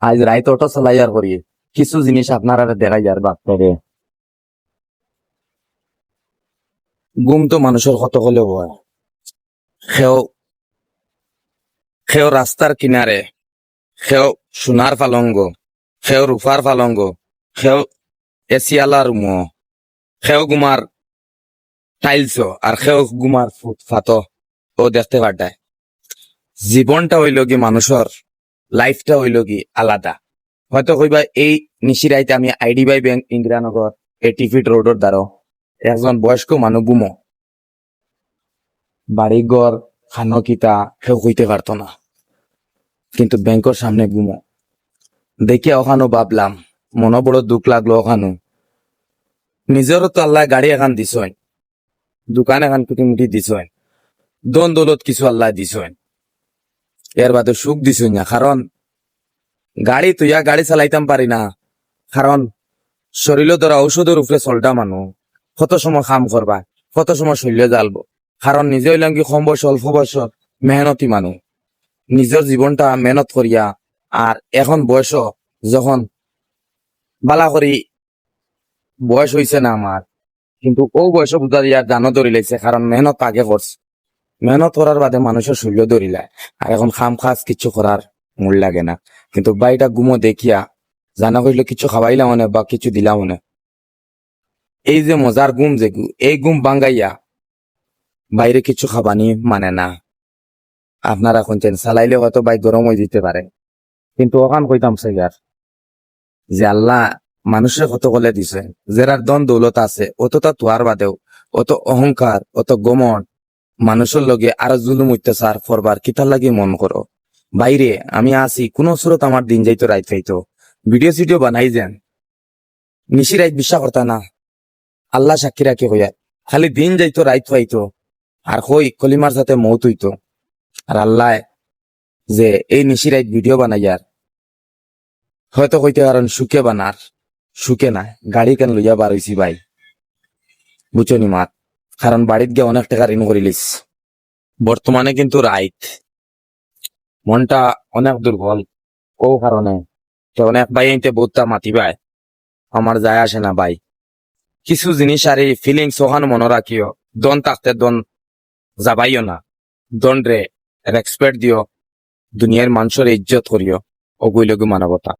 আজ রাইত অটো চালাই আর করি কিছু জিনিস আপনার আর দেখাই আর বাস্তবে ঘুম তো মানুষের কত হলেও হয়। সেও সেও রাস্তার কিনারে, সেও সোনার পালঙ্গ, সেও রূপার পালঙ্গ, সেও এসিয়ালা রুম, সেও গুমার টাইলস আর সেও গুমার ফুটফাত ও দেখতে পাঠায়। জীবনটা হইল কি মানুষের লাইফটা হইল কি আলাদা। হয়তো কইবা এই নিশিরাইতে আমি আইডিবিআই ব্যাংক ইন্দিরানগর 80 ফিট রোডের দ্বারা একজন বয়স্ক মানুষ গুমো বাড়ি ঘর খানো কিতা কেউ হইতে পারতো না, কিন্তু ব্যাংকের সামনে গুমো দেখে ওখানো ভাবলাম মনে বড় দুঃখ লাগলো। ওখানো নিজেরও তো আল্লাহ গাড়ি এখান দিছেন, দোকান এখান কুটিমুটি দিছেন, দন দৌলত কিছু আল্লাহ দিছেন, এর বাদে সুখ দিছেন না। কারণ গাড়ি তুইয়া গাড়ি চালাইতাম পারি না, কারণ শরীর ধরা ঔষধের উপরে চলটা মানুষ কত সময় কাম করবা, কত সময় শরীর জ্বালবো। কারণ নিজে হইলাম কি কম বয়স অল্প বয়স মেহনতি মানুষ, নিজের জীবনটা মেহনত করিয়া আর এখন বয়স যখন বালা করি বয়স হইছে না আমার, কিন্তু ও বয়স বুঝা দিয়া জানো ধরি লাইছে। কারণ মেহনত আগে করছে, মেহনত করার বাদে মানুষের শরীর ধরি লায় আর এখন খাম খাস কিছু করার মূল লাগে না। কিন্তু বাড়িটা গুমো দেখিয়া জানা কইলে কিছু খাওয়াইলাম মনে বা কিছু দিলাম মনে, এই যে মজার গুম যে এই গুম বাঙ্গাইয়া বাইরে কিছু খাবানি মানে না। আপনারা শুনছেন চালাইলে হয়তো বাইক গরম হয়ে দিতে পারে, কিন্তু ওখান কইতাম সেগার যে আল্লাহ মানুষের কত কলে দিছে, যার দন দৌলত আছে অতটা তোয়ার বাদেও অত অহংকার অত গমন মানুষের লগে আরো জুলুম অত্যাচার করবার কিতার লাগে মন করো। বাইরে আমি আসি কোন সুরত আমার দিন যাইতো রাইত পাইতো ভিডিও সিডিও বানাই যান নিশি রাইত বিশ্বাস করতা না। আল্লাহ সাক্ষী রাখে হইয়া খালি দিন যাইতো রাইত পাইতো আর হই কলিমার সাথে মৌত হইতো। আর আল্লাহ যে এই নিশি রাইত ভিডিও বানাইয়ার হয়তো কইতে কারণ সুখে বানার, সুখে না গাড়ি কেন লইয়া বার হইছি ভাই বুঝনি মাত। কারণ বাড়িত গিয়ে অনেক টাকা ঋণ করিলিস। বর্তমানে কিন্তু রাইত মনটা অনেক দুর্বল ও কারণে অনেক ভাই আইতে বোধটা মাতি ভাই আমার যায় আসে না ভাই। কিছু জিনিস আর এই ফিলিংস ওখানে মনে রাখিও, দন থাকতে দন যাবাইও না, দন রে রেসপেক্ট দিও, দুনিয়ার মানুষের ইজ্জত করিও, ওগুলো মানবতা।